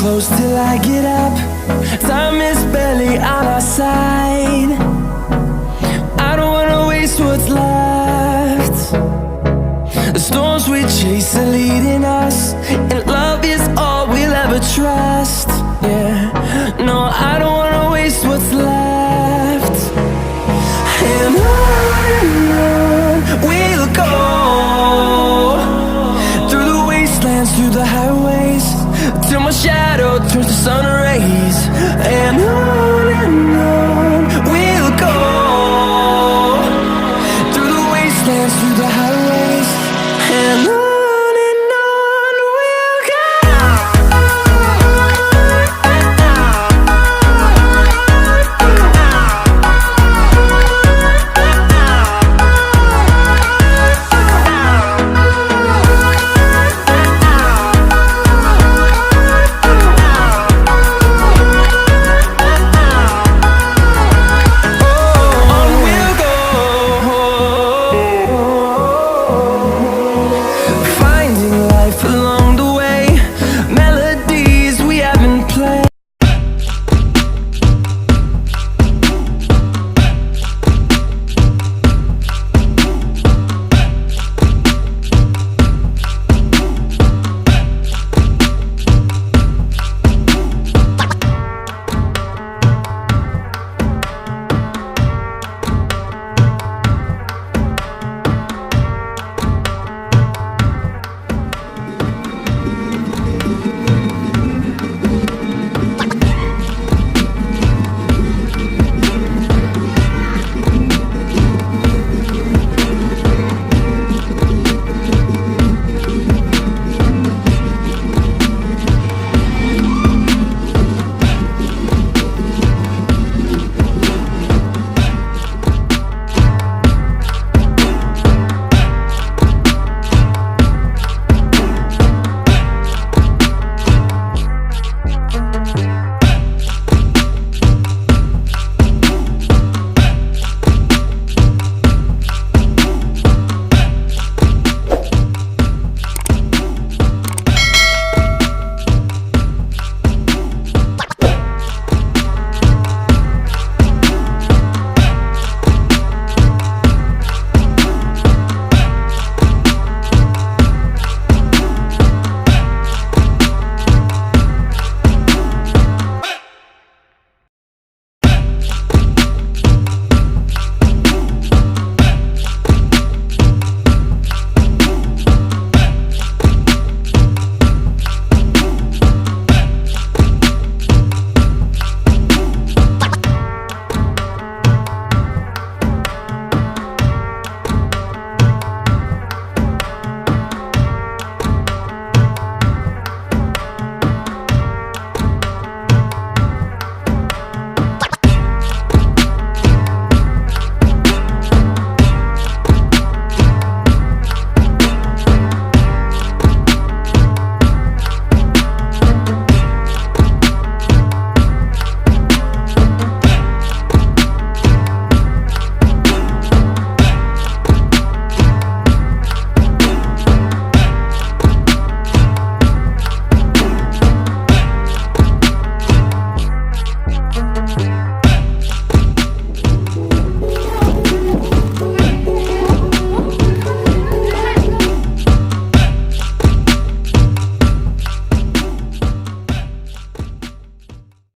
close till I get up. Time is barely on our side. I don't wanna waste what's left. The storms we chase are leading us, and love is all we'll ever trust. Yeah, no, I don't wanna waste what's left. And on we'll go, through the wastelands, through the highways, till my shadow turns to sun rays.